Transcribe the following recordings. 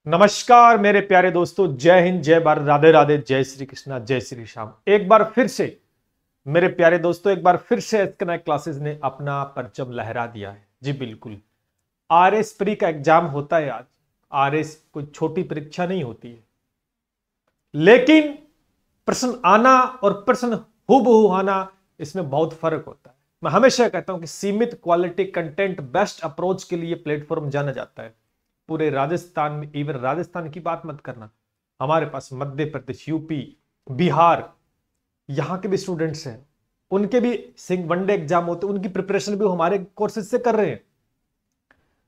नमस्कार मेरे प्यारे दोस्तों, जय हिंद, जय भारत, राधे राधे, जय श्री कृष्णा, जय श्री श्याम। एक बार फिर से मेरे प्यारे दोस्तों, एक बार फिर से कनेक्ट क्लासेस ने अपना परचम लहरा दिया है। जी बिल्कुल, आरएस प्री का एग्जाम होता है आज। आरएस कोई छोटी परीक्षा नहीं होती है, लेकिन प्रश्न आना और प्रश्न हूबहू आना, इसमें बहुत फर्क होता है। मैं हमेशा कहता हूं कि सीमित क्वालिटी कंटेंट बेस्ट अप्रोच के लिए प्लेटफॉर्म जाना जाता है पूरे राजस्थान में। इवन राजस्थान की बात मत करना, हमारे पास मध्य प्रदेश, यूपी, बिहार, यहां के भी स्टूडेंट्स हैं, उनके भी वनडे एग्जाम होते हैं, उनकी प्रिपरेशन भी हमारे कोर्सेज से कर रहे हैं,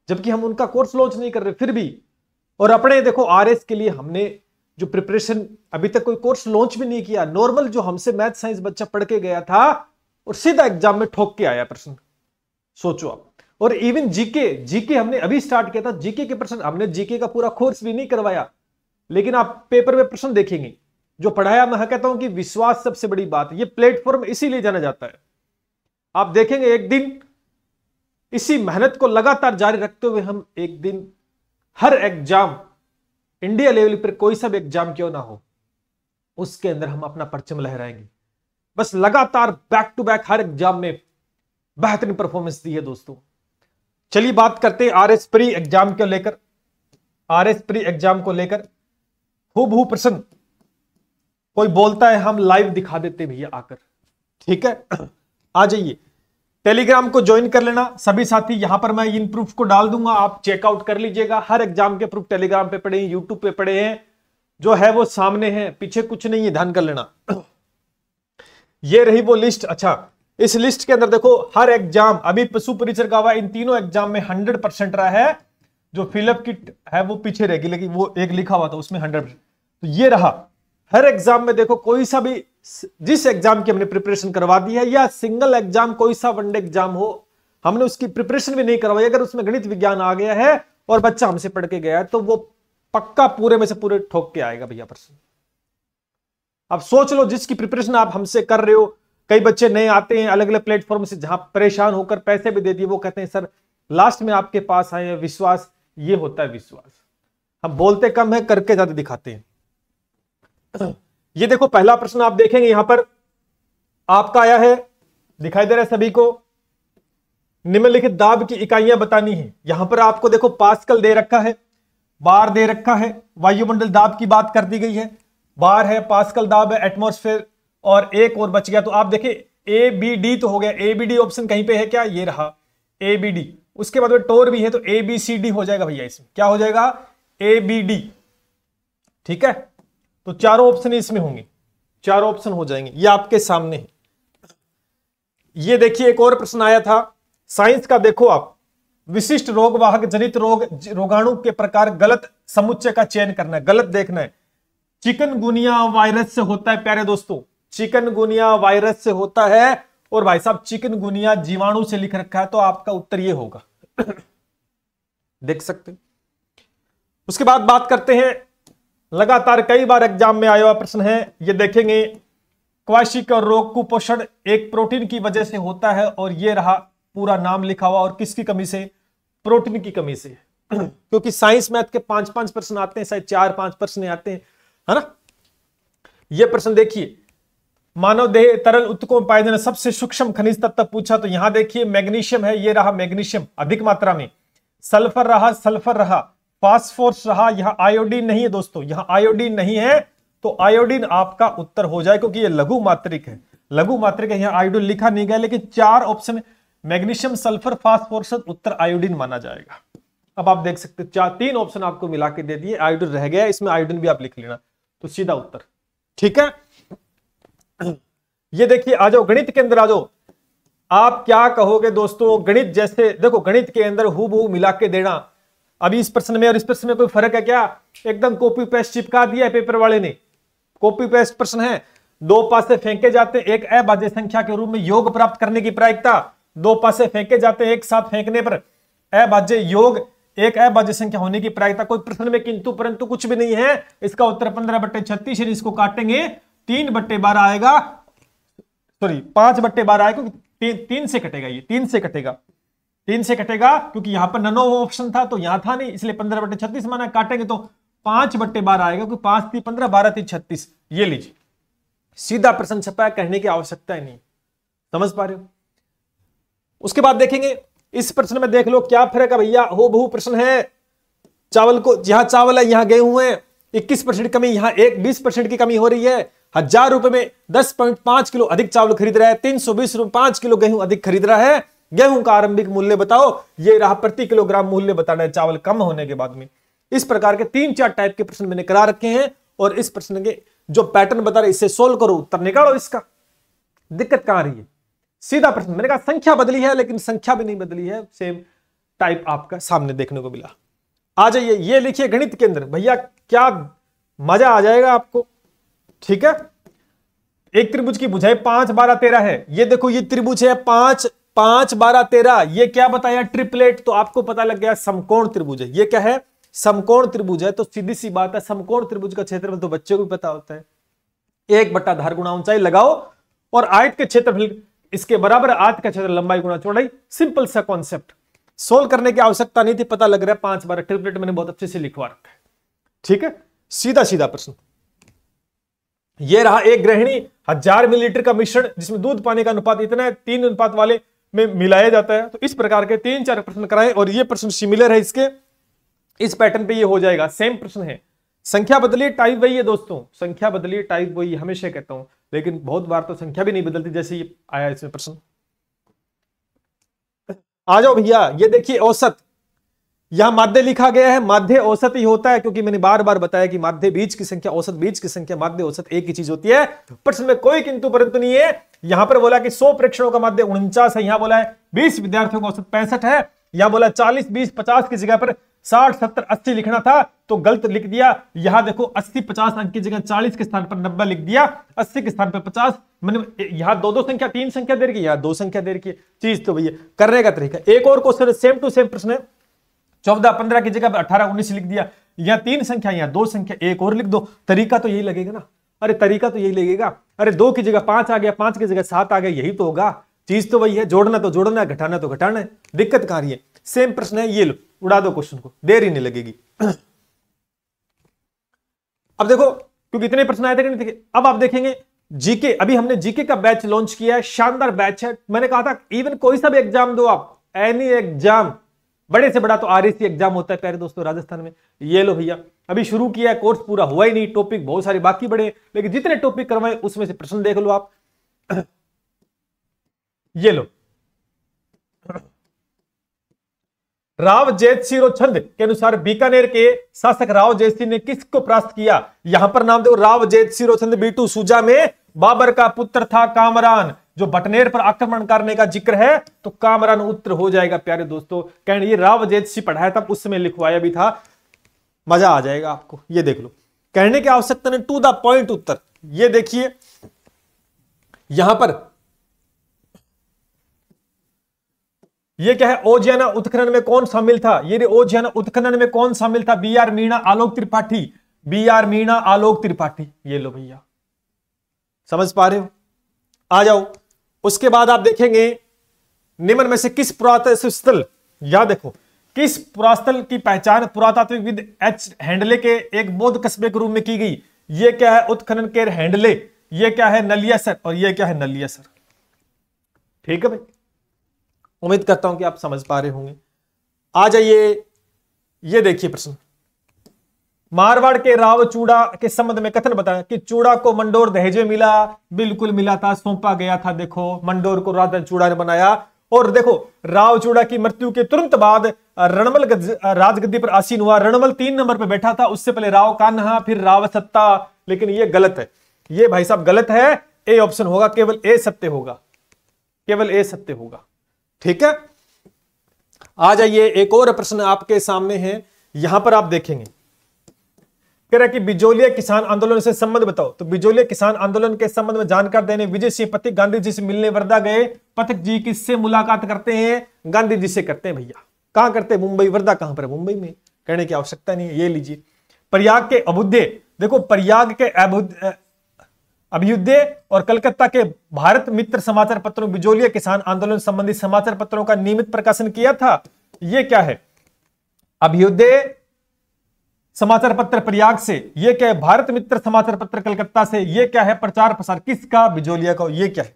जबकि हम उनका कोर्स लॉन्च नहीं कर रहे फिर भी। और अपने देखो आरएस के लिए हमने जो प्रिपरेशन, अभी तक कोई कोर्स लॉन्च भी नहीं किया। नॉर्मल जो हमसे मैथ साइंस बच्चा पढ़ के गया था और सीधा एग्जाम में ठोक के आया प्रश्न, सोचो आप। और इवन जीके हमने अभी स्टार्ट किया था। जीके के प्रश्न, हमने जीके का पूरा कोर्स भी नहीं करवाया, लेकिन आप पेपर में प्रश्न देखेंगे जो पढ़ाया। मैं कहता हूं कि विश्वास सबसे बड़ी बात है। ये प्लेटफॉर्म इसीलिए जाना जाता है। आप देखेंगे एक दिन इसी मेहनत को लगातार जारी रखते हुए हम एक दिन हर एग्जाम, इंडिया लेवल पर कोई सा भी एग्जाम क्यों ना हो, उसके अंदर हम अपना परचम लहराएंगे। बस लगातार बैक टू बैक हर एग्जाम में बेहतरीन परफॉर्मेंस दी है दोस्तों। चलिए बात करते हैं आरएस प्री एग्जाम को लेकर। आरएस प्री एग्जाम को लेकर हूबहू प्रश्न कोई बोलता है, हम लाइव दिखा देते भैया आकर। ठीक है, आ जाइए, टेलीग्राम को ज्वाइन कर लेना सभी साथी। यहां पर मैं इन प्रूफ को डाल दूंगा, आप चेकआउट कर लीजिएगा। हर एग्जाम के प्रूफ टेलीग्राम पे पड़े हैं, यूट्यूब पे पड़े हैं, जो है वो सामने है, पीछे कुछ नहीं है, ध्यान कर लेना। ये रही वो लिस्ट। अच्छा, इस लिस्ट के अंदर देखो हर एग्जाम, अभी पशु परिचर का हुआ, इन तीनों एग्जाम में 100% रहा है। जो फिलअप किट है वो पीछे रहेगी, लेकिन वो एक लिखा हुआ था उसमें 100%। तो ये रहा हर एग्जाम में। देखो कोई सा भी, जिस एग्जाम की हमने प्रिपरेशन करवा दी है, या सिंगल एग्जाम कोई सा वनडे एग्जाम हो, हमने उसकी प्रिपरेशन भी नहीं करवाई, अगर उसमें गणित विज्ञान आ गया है और बच्चा हमसे पढ़ के गया है, तो वो पक्का पूरे में से पूरे ठोक के आएगा भैया प्रश्न। अब सोच लो, जिसकी प्रिपरेशन आप हमसे कर रहे हो, कई बच्चे नए आते हैं अलग अलग प्लेटफॉर्म से, जहां परेशान होकर पैसे भी दे दिए, वो कहते हैं सर लास्ट में आपके पास आए हैं। विश्वास, ये होता है विश्वास। हम बोलते कम है, करके ज्यादा दिखाते हैं। ये देखो पहला प्रश्न आप देखेंगे यहां पर आपका आया है, दिखाई दे रहा है सभी को। निम्नलिखित दाब की इकाइयां बतानी है। यहां पर आपको देखो पास्कल दे रखा है, बार दे रखा है, वायुमंडल दाब की बात कर दी गई है, बार है, पास्कल दाब है, एटमॉस्फेयर, और एक और बच गया। तो आप देखिए ए बी डी तो हो गया। ए बी डी ऑप्शन कहीं पे है क्या? ये रहा ए बी डी। उसके बाद में टोर भी है, तो ए बी सी डी हो जाएगा भैया। इसमें क्या हो जाएगा? A B D. ठीक है, तो चारों ऑप्शन इसमें होंगे, चारों ऑप्शन हो जाएंगे। ये आपके सामने है। ये देखिए एक और प्रश्न आया था साइंस का, देखो आप, विशिष्ट रोगवाहक जनित रोग, रोगाणु के प्रकार, गलत समुच्चय का चयन करना है, गलत देखना है। चिकनगुनिया वायरस से होता है प्यारे दोस्तों, चिकनगुनिया वायरस से होता है। और भाई साहब चिकनगुनिया जीवाणु से लिख रखा है, तो आपका उत्तर ये होगा। देख सकते। उसके बाद बात करते हैं, लगातार कई बार एग्जाम में आया हुआ प्रश्न है, ये देखेंगे। क्वाशिक रोग कुपोषण एक प्रोटीन की वजह से होता है, और ये रहा पूरा नाम लिखा हुआ। और किसकी कमी से? प्रोटीन की कमी से। क्योंकि साइंस मैथ के 5-5 प्रश्न आते हैं, शायद 4-5 प्रश्न आते हैं, है ना। ये प्रश्न देखिए, मानव देह तरल उत्तकों में पाए जाने सबसे सूक्ष्म खनिज तत्व पूछा, तो यहां देखिए मैग्नीशियम है, ये रहा मैग्नीशियम अधिक मात्रा में। सल्फर रहा, फास्फोरस रहा, यहां आयोडीन नहीं है दोस्तों, यहां आयोडीन नहीं है, तो आयोडीन आपका उत्तर हो जाए, क्योंकि ये लघु मात्रिक है, लघु मात्रिक है, यहां आयोडीन लिखा नहीं गया, लेकिन 4 ऑप्शन मैग्नीशियम, सल्फर, फास्फोरस, उत्तर आयोडीन माना जाएगा। अब आप देख सकते 3 ऑप्शन आपको मिला के दे दिए, आयोडीन रह गया, इसमें आयोडीन भी आप लिख लेना, तो सीधा उत्तर। ठीक है, ये देखिए, आ जाओ गणित के अंदर आ जाओ। आप क्या कहोगे दोस्तों? गणित जैसे देखो, गणित के अंदर हूबहू मिला के देना। अभी इस प्रश्न में और इस प्रश्न में कोई फर्क है क्या? एकदम कॉपी पेस्ट चिपका दिया है पेपर वाले ने, कॉपी पेस्ट प्रश्न है। 2 पासे फेंके जाते हैं, एक अभाज्य संख्या के रूप में योग प्राप्त करने की प्रायिकता। 2 पासे फेंके जाते हैं, एक साथ फेंकने पर अभाज्य योग, एक अभाज्य संख्या होने की प्रायिकता। कोई प्रश्न में किंतु परंतु कुछ भी नहीं है। इसका उत्तर 15/36, इसको काटेंगे 3/12 आएगा, सॉरी 5/12 आएगा, क्योंकि 3 से कटेगा, ये 3 से कटेगा, 3 से कटेगा, क्योंकि यहां पर ननो ऑप्शन था, तो यहां था नहीं, इसलिए 15/36 माना। काटेंगे तो 5/12 आएगा, क्योंकि 5 3 15, 12 3 36। ये लीजिए, सीधा प्रश्न छपा है, कहने की आवश्यकता ही नहीं। समझ पा रहे हो? उसके बाद देखेंगे इस प्रश्न में, देख लो क्या फर्क है भैया, हो बहु प्रश्न है। चावल को, यहां चावल है यहां गेहूं है, 21% कमी, यहां 20% की कमी हो रही है। 1000 रुपए में 10.5 किलो अधिक चावल खरीद रहा है, 320 रुपए 5 किलो गेहूं अधिक खरीद रहा है। गेहूं का आरंभिक मूल्य बताओ। ये रहा प्रति किलोग्राम मूल्य बताना है चावल कम होने के बाद में। इस प्रकार के 3-4 टाइप के प्रश्न मैंने करा रखे हैं, और इस प्रश्न के जो पैटर्न बता रहे इससे सोल्व करो, उत्तर निकालो। इसका दिक्कत कहां रही है? सीधा प्रश्न। मैंने कहा संख्या बदली है, लेकिन संख्या भी नहीं बदली है, सेम टाइप आपका सामने देखने को मिला। आ जाइए, ये लिखिए गणित के अंदर भैया, क्या मजा आ जाएगा आपको। ठीक है, एक त्रिभुज की भुजाएं 5 12 13 है। ये देखो, ये त्रिभुज है 5 5 12 13। ये क्या बताया? ट्रिपलेट। तो आपको पता लग गया समकोण त्रिभुज है। ये क्या है? समकोण त्रिभुज है। तो सीधी सी बात है, समकोण त्रिभुज का क्षेत्रफल तो बच्चे को भी पता होता है, 1/धार गुणा ऊंचाई लगाओ, और आयत के क्षेत्रफल इसके बराबर, आयत का क्षेत्र लंबाई गुणा चौड़ाई। सिंपल सा कॉन्सेप्ट, सोल्व करने की आवश्यकता नहीं थी, पता लग रहा है 5 12 ट्रिपलेट मैंने बहुत अच्छे से लिखवा रखा है। ठीक है, सीधा सीधा प्रश्न। ये रहा एक गृहिणी 1000 मिलीलीटर का मिश्रण जिसमें दूध पानी का अनुपात इतना है, 3 अनुपात वाले में मिलाया जाता है। तो इस प्रकार के 3-4 प्रश्न कराएं, और ये प्रश्न सिमिलर है इसके, इस पैटर्न पे ये हो जाएगा। सेम प्रश्न है, संख्या बदलिए टाइप वही है दोस्तों, संख्या बदलिए टाइप वही, हमेशा कहता हूं, लेकिन बहुत बार तो संख्या भी नहीं बदलती, जैसे ये आया इसमें प्रश्न। आ जाओ भैया, ये देखिए औसत, यहां माध्य लिखा गया है। माध्य औसत ही होता है, क्योंकि मैंने बार बार बताया कि माध्य बीज की संख्या, औसत बीज की संख्या, माध्य औसत एक ही चीज होती है। प्रश्न में कोई किंतु परंतु नहीं है। यहां पर बोला कि 100 प्रेक्षणों का माध्य 49 है, यहां बोला है 20 विद्यार्थियों का औसत 65 है, यहां बोला 40 20 50 की जगह पर 60 70 80 लिखना था, तो गलत लिख दिया। यहां देखो 80 50 अंक की जगह 40 के स्थान पर 90 लिख दिया, 80 के स्थान पर 50। मैंने यहां 2 संख्या 3 संख्या दे रखी है, यहां 2 संख्या दे रखी है। चीज तो भैया करने का तरीका। एक और क्वेश्चन सेम टू सेम प्रश्न है, 14 15 की जगह 18 19 लिख दिया, यहां 3 संख्या यहां 2 संख्या, एक और लिख दो। तरीका तो यही लगेगा ना, अरे तरीका तो यही लगेगा। अरे 2 की जगह 5 आ गया, 5 की जगह 7 आ गया, यही तो होगा। चीज तो वही है, जोड़ना तो जोड़ना है, घटाना तो घटाना है। दिक्कत कहां रही है? सेम प्रश्न है, ये लो उड़ा दो क्वेश्चन को, देर ही नहीं लगेगी। अब देखो, क्योंकि इतने प्रश्न आए थे कि नहीं थे। अब आप देखेंगे जीके, अभी हमने जीके का बैच लॉन्च किया है, शानदार बैच है। मैंने कहा था इवन कोई सा भी एग्जाम दो आप, एनी एग्जाम, बड़े से बड़ा तो आरएसी एग्जाम होता है प्यारे दोस्तों राजस्थान में। ये लो भैया, अभी शुरू किया है, कोर्स पूरा हुआ ही नहीं, टॉपिक बहुत सारे बाकी बड़े, लेकिन जितने टॉपिक करवाए उसमें से प्रश्न देख लो आप। ये लो, राव जैतसिंह छंद के अनुसार बीकानेर के शासक राव जैतसिंह ने किसको परास्त किया? यहां पर नाम दो, राव जैतसिंह छंद बीटू सूजा में बाबर का पुत्र था कामरान। जो बटनेर पर आक्रमण करने का जिक्र है, तो कामरान उत्तर हो जाएगा प्यारे दोस्तों। कहने ये राव जैतसिंह पढ़ाया था, उस समय लिखवाया भी था, मजा आ जाएगा आपको। ये देख लो, कहने की आवश्यकता नहीं, टू द पॉइंट उत्तर। ये देखिए यहां पर ये क्या है? ओजियाना उत्खनन में कौन शामिल था? ये ओजियाना उत्खनन में कौन शामिल था? B R Meena, Alok Tripathi, B R Meena, Alok Tripathi. ये लो भैया, समझ पा रहे हो? आ जाओ। उसके बाद आप देखेंगे निम्न में से किस पुरातत्व स्थल, या देखो किस पुरास्थल की पहचान पुरातात्विकविद एच हैंडले के एक बौद्ध कस्बे के रूप में की गई? ये क्या है? उत्खनन के हैंडले। ये क्या है? नलियासर। और ये क्या है? नलियासर। ठीक है भाई, उम्मीद करता हूं कि आप समझ पा रहे होंगे। आ जाइए, ये देखिए प्रश्न, मारवाड़ के राव चूड़ा के संबंध में कथन बताया कि चूड़ा को मंडोर दहेज में मिला। बिल्कुल मिला था, सौंपा गया था। देखो मंडोर को राजा चूड़ा ने बनाया। और देखो राव चूड़ा की मृत्यु के तुरंत बाद रणमल राजगद्दी पर आसीन हुआ। रणमल 3 नंबर पर बैठा था, उससे पहले राव कान्हा, फिर राव सत्ता। लेकिन ये गलत है, ये भाई साहब गलत है। ए ऑप्शन होगा, केवल ए सत्य होगा, केवल ए सत्य होगा। ठीक है, आ जाइए, एक और प्रश्न आपके सामने है। यहां पर आप देखेंगे, कह रहा है कि बिजोलिया किसान आंदोलन से संबंध बताओ। तो बिजोलिया किसान आंदोलन के संबंध में जानकारी देने विजय सिंह पथिक गांधी जी से मिलने वर्धा गए। पथिक जी किससे मुलाकात करते हैं? गांधी जी से करते हैं भैया। कहां करते हैं? मुंबई। वर्धा कहां पर है? मुंबई में। कहने की आवश्यकता नहीं है। ये लीजिए, प्रयाग के अभ्युदय, देखो प्रयाग के अभ्युदय और कलकत्ता के भारत मित्र समाचार पत्रों बिजोलिया किसान आंदोलन संबंधी समाचार पत्रों का नियमित प्रकाशन किया था। ये क्या है? अभ्युदय समाचार पत्र प्रयाग से, ये क्या है भारत मित्र समाचार पत्र कलकत्ता से, ये क्या है प्रचार प्रसार किसका, बिजोलिया का, ये क्या है,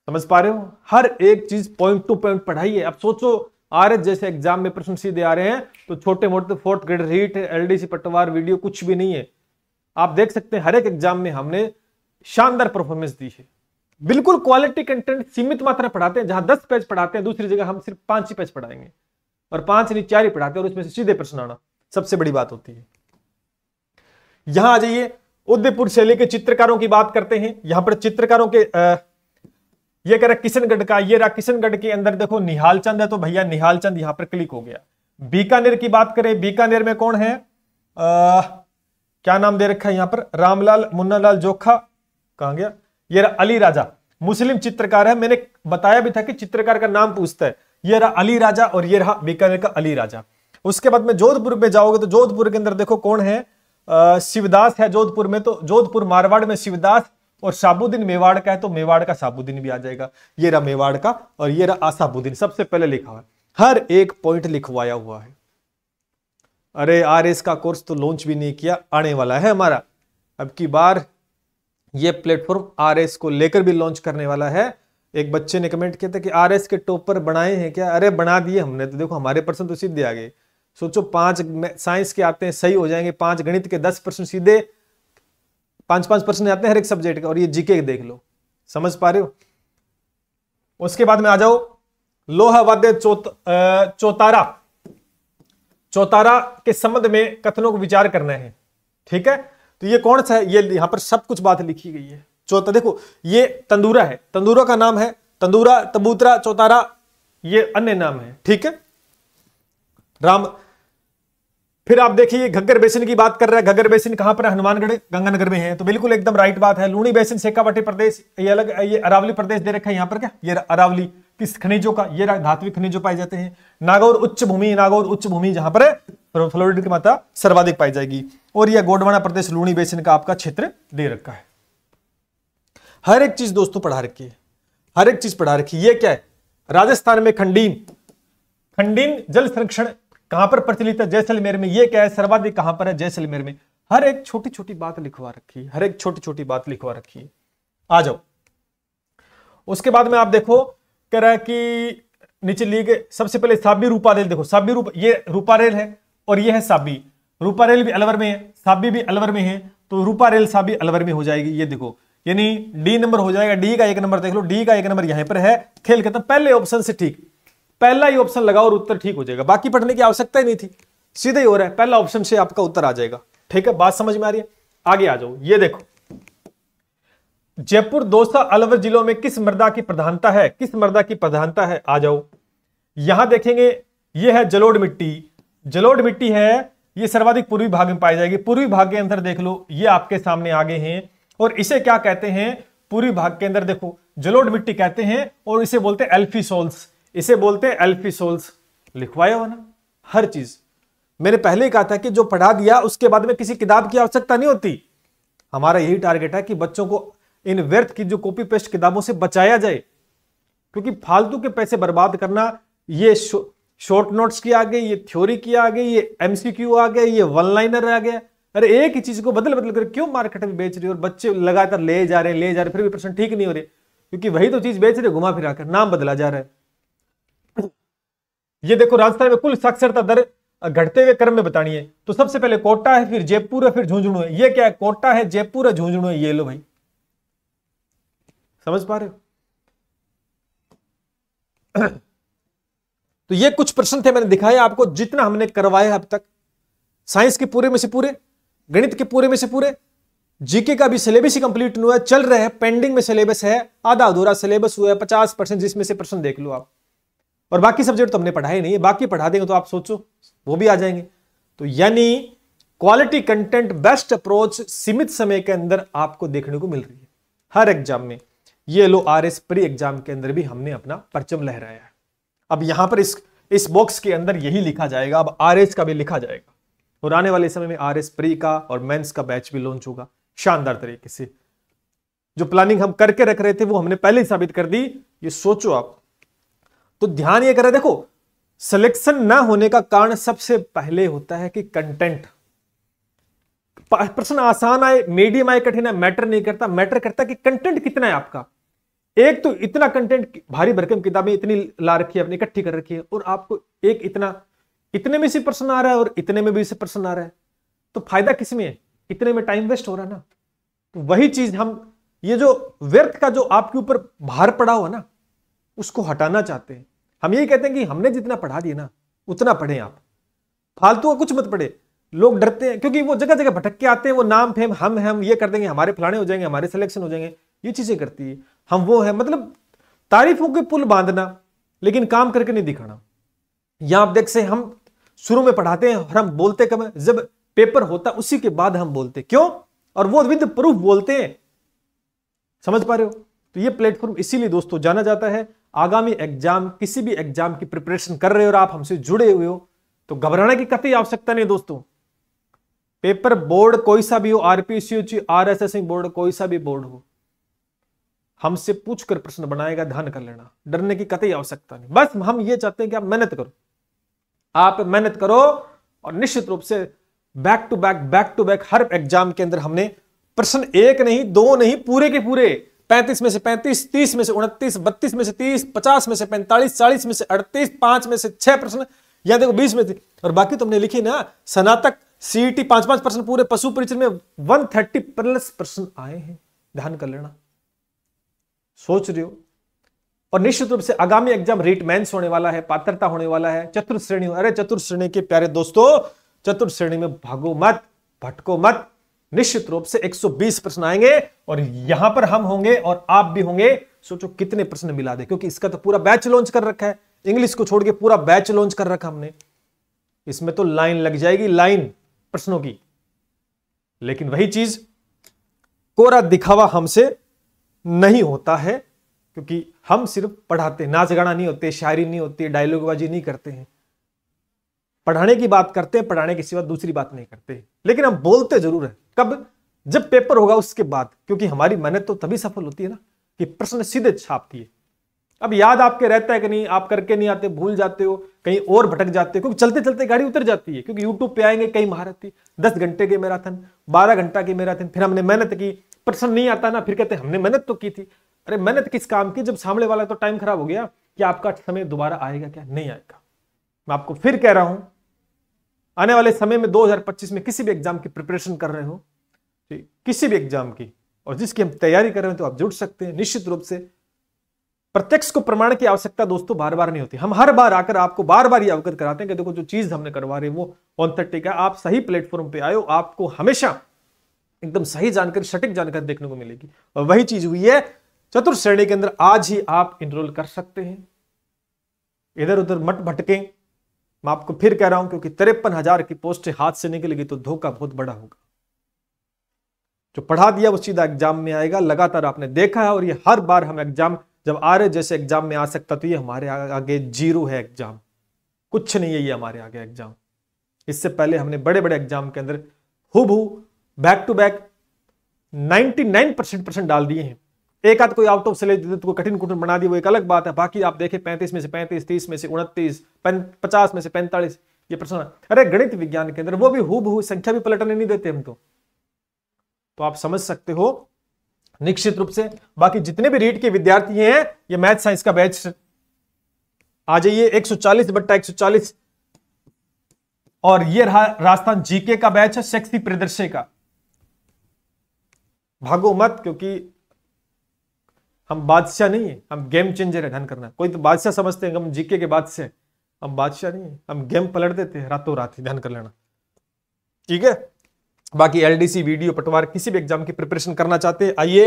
समझ पा रहे हो। हर एक चीज पॉइंट टू पॉइंट पढ़ाइए। अब सोचो आरएस जैसे एग्जाम में प्रश्न सीधे आ रहे हैं तो छोटे मोटे फोर्थ ग्रेड रीट एलडीसी पटवार वीडियो कुछ भी नहीं है। आप देख सकते हैं हर एक एग्जाम में हमने शानदार परफॉर्मेंस दी है। बिल्कुल क्वालिटी कंटेंट सीमित मात्रा पढ़ाते हैं, जहां 10 पेज पढ़ाते हैं दूसरी जगह हम सिर्फ 5 ही पेज पढ़ाएंगे, और 5 नहीं 4 ही पढ़ाते हैं, और उसमें से सीधे प्रश्न आना सबसे बड़ी बात होती है। यहां आ जाइए, उदयपुर शैली के चित्रकारों की बात करते हैं। यहां पर चित्रकारों के ये कह रहा किशनगढ़ का, ये रहा किशनगढ़ के अंदर देखो निहाल चंद है, तो भैया निहाल चंद यहां पर क्लिक हो गया। बीकानेर की बात करें, बीकानेर में कौन है, क्या नाम दे रखा है यहां पर, रामलाल मुन्नालाल जोखा, कहां गया, ये रहा अली राजा, मुस्लिम चित्रकार है। मैंने बताया भी था कि चित्रकार का नाम पूछता है। ये रहा अली राजा और ये रहा बीकानेर का अली राजा। उसके बाद में जोधपुर में जाओगे तो जोधपुर के अंदर देखो कौन है, शिवदास है जोधपुर में, तो जोधपुर मारवाड़ में शिवदास, और साबुद्दीन मेवाड़ का है तो मेवाड़ का साबुद्दीन भी आ जाएगा। ये रहा मेवाड़ का और ये रहा आसाबुद्दीन, सबसे पहले लिखा हुआ है, हर एक पॉइंट लिखवाया हुआ है। अरे आरएस का कोर्स तो लॉन्च भी नहीं किया, आने वाला है हमारा। अब की बार ये प्लेटफॉर्म आरएस को लेकर भी लॉन्च करने वाला है। एक बच्चे ने कमेंट किया था कि आरएस के टॉपर बनाए हैं क्या, अरे बना दिए हमने, तो देखो हमारे पर्सन तो सीधे आ गए। सोचो 5 साइंस के आते हैं सही हो जाएंगे, 5 गणित के 10% सीधे, 5-5 प्रश्न आते हैं हर एक सब्जेक्ट का, और ये जीके देख लो, समझ पा रहे हो। उसके बाद में आ जाओ लोहा वाद्य चौतारा, चौतारा के संबंध में कथनों को विचार करना है, ठीक है। तो ये कौन सा है, ये यहां पर सब कुछ बात लिखी गई है। चौथा देखो ये तंदूरा है, तंदूरा का नाम है तंदूरा, तबूतरा, चौतारा ये अन्य नाम है, ठीक है। राम, फिर आप देखिए घग्गर बेसिन की बात कर रहा है। घग्गर बेसिन कहां पर है, हनुमानगढ़ गंगानगर में है, तो बिल्कुल एकदम राइट बात है। लूणी बेसिन शेखावाटी प्रदेश, ये अलग, ये अरावली प्रदेश दे रखा है यहां पर, क्या ये अरावली किस खनिजों का, ये धात्विक खनिजों पाए जाते हैं। नागौर उच्च भूमि, नागौर उच्च भूमि जहां पर फ्लोरिड की मात्रा सर्वाधिक पाई जाएगी, और यह गोंडवाना प्रदेश लूणी बेसिन का आपका क्षेत्र दे रखा है। हर एक चीज दोस्तों पढ़ा रखी है, हर एक चीज पढ़ा रखी है। ये क्या है, राजस्थान में खंडीन, खंडीन जल संरक्षण कहां पर प्रचलित है, जैसलमेर में। ये क्या है, सर्वाधिक कहां पर है, जैसलमेर में। हर एक छोटी छोटी बात लिखवा रखी है, हर एक छोटी छोटी बात लिखवा रखी है। आ जाओ, उसके बाद में आप देखो कह रहा है कि नीचे लिए गए सबसे पहले साबी रूपा रेल, देखो साबी रूपा, ये रूपा रेल है और ये है साबी। रूपा रेल भी अलवर में है, साबी भी अलवर में है, तो रूपा रेल साबी अलवर में हो जाएगी। ये देखो यानी डी नंबर हो जाएगा, डी का 1 नंबर देख लो, डी का 1 नंबर यहां पर है। खेल खत्म, पहले ऑप्शन से ठीक, पहला ही ऑप्शन लगाओ और उत्तर ठीक हो जाएगा, बाकी पढ़ने की आवश्यकता ही नहीं थी, सीधे ही हो रहा है, पहला ऑप्शन से आपका उत्तर आ जाएगा, ठीक है। बात समझ में आ रही है, आगे आ जाओ। ये देखो जयपुर, दौसा, अलवर जिलों में किस मृदा की प्रधानता है, किस मृदा की प्रधानता है, आ जाओ। यहां देखेंगे ये है जलोढ़ मिट्टी, जलोढ़ मिट्टी है, ये सर्वाधिक पूर्वी भाग में पाई जाएगी। पूर्वी भाग के अंदर देख लो, ये आपके सामने आगे हैं, और इसे क्या कहते हैं, पूर्वी भाग के अंदर देखो जलोढ़ मिट्टी कहते हैं, और इसे बोलते हैं एल्फीसोल्स, इसे बोलते हैं एल्फीसोल्स। लिखवाया हो ना हर चीज, मैंने पहले ही कहा था कि जो पढ़ा दिया उसके बाद में किसी किताब की आवश्यकता नहीं होती। हमारा यही टारगेट है कि बच्चों को इन व्यर्थ की जो कॉपी पेस्ट किताबों से बचाया जाए, क्योंकि फालतू के पैसे बर्बाद करना, ये शॉर्ट नोट्स की आ गई, ये थ्योरी की आ गई, ये एमसीक्यू आ गया, ये वन लाइनर आ गया। अरे एक ही चीज को बदल बदल कर क्यों मार्केट में बेच रही हो, और बच्चे लगातार ले जा रहे हैं, फिर भी प्रश्न ठीक नहीं हो रहे, क्योंकि वही तो चीज बेच रहे, घुमा फिरा कर नाम बदला जा रहा है। ये देखो राजस्थान में कुल साक्षरता दर घटते हुए क्रम में बतानी है, तो सबसे पहले कोटा है, फिर जयपुर है, फिर झुंझुनू है। ये क्या है, कोटा है, जयपुर है, झुंझुनू है। ये लो भाई, समझ पा रहे हो। तो ये कुछ प्रश्न थे, मैंने दिखाया आपको जितना हमने करवाया अब तक, साइंस के पूरे में से पूरे, गणित के पूरे में से पूरे, जीके का भी सिलेबस ही कंप्लीट हुआ है, चल रहे हैं, पेंडिंग में सिलेबस है, आधा अधूरा सिलेबस हुआ है 50%, जिसमें से प्रश्न देख लो आप। और बाकी सब्जेक्ट तो हमने पढ़ाए नहीं है, बाकी पढ़ा देंगे तो आप सोचो वो भी आ जाएंगे। तो यानी क्वालिटी कंटेंट, बेस्ट अप्रोच सीमित समय के अंदर आपको देखने को मिल रही है हर एग्जाम में। ये लो आरएस प्री एग्जाम के अंदर भी हमने अपना परचम लहराया है। अब यहां पर इस बॉक्स के अंदर यही लिखा जाएगा, अब आरएस का भी लिखा जाएगा, और आने वाले समय में आरएस प्री का और मेंस का बैच भी लॉन्च होगा शानदार तरीके से। जो प्लानिंग हम करके रख रहे थे वो हमने पहले ही साबित कर दी, ये सोचो आप। तो ध्यान ये करें, देखो सिलेक्शन ना होने का कारण सबसे पहले होता है कि कंटेंट। प्रश्न आसान आए, मीडियम आए, कठिन आए, मैटर नहीं करता। मैटर करता कि कंटेंट कितना है आपका। एक तो इतना कंटेंट, भारी भरकम किताबें इतनी ला रखी है, अपनी इकट्ठी कर रखी है, और आपको एक इतने में से प्रश्न आ रहा है और इतने में भी से प्रश्न आ रहा है, तो फायदा किसमें है? इतने में टाइम वेस्ट हो रहा है ना। तो वही चीज हम, ये जो व्यर्थ का जो आपके ऊपर भार पड़ा हुआ ना, उसको हटाना चाहते हैं। हम यही कहते हैं कि हमने जितना पढ़ा दिया ना उतना पढ़ें आप, फालतू का कुछ मत पढ़े। लोग डरते हैं क्योंकि वो जगह जगह भटक के आते हैं, वो नाम फेम हम ये कर देंगे, हमारे फलाने हो जाएंगे, हमारे सिलेक्शन हो जाएंगे, ये चीजें करती है। हम वो है, मतलब तारीफों के पुल बांधना लेकिन काम करके नहीं दिखाना। यहां आप देख से हम शुरू में पढ़ाते हैं और हम बोलते कम है, जब पेपर होता उसी के बाद हम बोलते, क्यों? और वो विद प्रूफ बोलते हैं। समझ पा रहे हो? तो ये प्लेटफॉर्म इसीलिए दोस्तों जाना जाता है। आगामी एग्जाम, किसी भी एग्जाम की प्रिपरेशन कर रहे हो और आप हमसे जुड़े हुए हो, तो घबराने की कतई आवश्यकता नहीं दोस्तों। पेपर बोर्ड कोई सा भी हो, आरपीसीओ, आरएसएस बोर्ड, कोई सा भी बोर्ड हो, हमसे पूछकर प्रश्न बनाएगा, ध्यान कर लेना। डरने की कतई आवश्यकता नहीं। बस हम ये चाहते हैं कि आप मेहनत करो, आप मेहनत करो, और निश्चित रूप से बैक टू बैक हर एग्जाम के अंदर हमने प्रश्न एक नहीं, दो नहीं, पूरे के पूरे 35 में से 35, 30 में से 29, 32 में से 30, 50 में से 45, 40 में से 38, 5 में से 6 प्रश्न, या देखो 20 में से, और बाकी तुमने लिखी ना स्नातक सीईटी 5-5 प्रश्न पूरे, पशु परिचय में 130 प्लस प्रश्न आए हैं। ध्यान कर लेना, सोच रहे हो? और निश्चित रूप से आगामी एग्जाम रीट मेंस होने वाला है, पात्रता होने वाला है, चतुर्थ श्रेणी। अरे चतुर्थ श्रेणी के प्यारे दोस्तों, चतुर्थ श्रेणी में भागो मत, भटको मत। निश्चित रूप से 120 प्रश्न आएंगे और यहां पर हम होंगे और आप भी होंगे। सोचो कितने प्रश्न मिला दे, क्योंकि इसका तो पूरा बैच लॉन्च कर रखा है, इंग्लिश को छोड़ के पूरा बैच लॉन्च कर रखा हमने। इसमें तो लाइन लग जाएगी, लाइन प्रश्नों की। लेकिन वही चीज, कोरा दिखावा हमसे नहीं होता है, क्योंकि हम सिर्फ पढ़ाते, नाच गाना नहीं होते, शायरी नहीं होती, डायलॉगबाजी नहीं करते हैं। पढ़ाने की बात करते हैं, पढ़ाने के सिवा दूसरी बात नहीं करते। लेकिन हम बोलते जरूर है, कब? जब पेपर होगा उसके बाद, क्योंकि हमारी मेहनत तो तभी सफल होती है ना कि प्रश्न सीधे छापती है। अब याद आपके रहता है कि नहीं, आप करके नहीं आते, भूल जाते हो, कहीं और भटक जाते हो, क्योंकि चलते चलते गाड़ी उतर जाती है। क्योंकि यूट्यूब पे आएंगे कई महारथी, 10 घंटे के मैराथन, 12 घंटा की मैराथन, फिर हमने मेहनत की, प्रश्न नहीं आता ना, फिर कहते हमने मेहनत तो की थी। अरे मेहनत किस काम की, जब सामने वाला तो टाइम खराब हो गया, कि आपका समय दोबारा आएगा क्या? नहीं आएगा। मैं आपको फिर कह रहा हूं, आने वाले समय में 2025 में किसी भी एग्जाम की प्रिपरेशन कर रहे हो, किसी भी एग्जाम की, और जिसकी हम तैयारी कर रहे हैं, तो आप जुड़ सकते हैं। निश्चित रूप से प्रत्यक्ष को प्रमाण की आवश्यकता दोस्तों बार बार नहीं होती। हम हर बार आकर आपको बार बार ये अवगत कराते हैं कि देखो जो चीज हमने करवा रहे हैं वो ऑथेंटिक है, आप सही प्लेटफॉर्म पे आए हो, आपको हमेशा एकदम सही जानकारी, सटीक जानकारी देखने को मिलेगी। और वही चीज हुई है चतुर्थ श्रेणी के अंदर। आज ही आप इनरोल कर सकते हैं, इधर उधर मत भटकें। मैं आपको फिर कह रहा हूं, क्योंकि 53,000 की पोस्टें हाथ से निकलेगी तो धोखा बहुत बड़ा होगा। जो पढ़ा दिया वो सीधा एग्जाम में आएगा, लगातार आपने देखा है। और ये हर बार हम एग्जाम जब आ रहे, जैसे एग्जाम में आ सकता, तो ये हमारे आगे जीरो है, एग्जाम कुछ नहीं है, ये हमारे आगे एग्जाम। इससे पहले हमने बड़े बड़े एग्जाम के अंदर हुबहू बैक टू बैक 99% प्रश्न डाल दिए हैं। एक आध कोई आउट ऑफ सिलेबस तो कठिन बना दिया, वो एक अलग बात है। बाकी आप देखें 35 में से 35, 30 में से 29, 50 में से 45 ये प्रश्न। अरे गणित विज्ञान के अंदर वो भी हुबहू, संख्या भी पलटने नहीं देते हम तो आप समझ सकते हो निश्चित रूप से। बाकी जितने भी रीट के विद्यार्थी हैं, ये मैथ साइंस का बैच आ जाइए, 140/140। और ये राजस्थान जीके का बैच है, शक्ति प्रदर्शय का। भागो मत, क्योंकि हम बादशाह नहीं है, हम गेम चेंजर है। ध्यान करना, कोई तो बादशाह समझते हैं, हम जीके के बादशाह, हम बादशाह नहीं है, हम गेम पलट देते हैं रातों रात। ध्यान कर लेना, ठीक है। बाकी एलडीसी, वीडियो, पटवार, किसी भी एग्जाम की प्रिपरेशन करना चाहते हैं, आइए,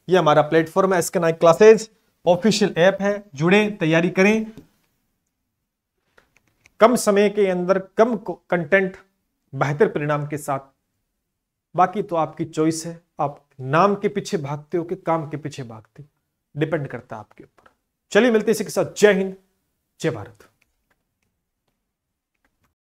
ये हमारा प्लेटफॉर्म है, SK9 क्लासेज ऑफिशियल ऐप है, जुड़े, तैयारी करें। कम समय के अंदर कम कंटेंट, बेहतर परिणाम के साथ। बाकी तो आपकी चॉइस है, आप नाम के पीछे भागते हो कि काम के पीछे भागते हो, डिपेंड करता है आपके ऊपर। चलिए मिलते हैं इसी के साथ। जय हिंद, जय भारत।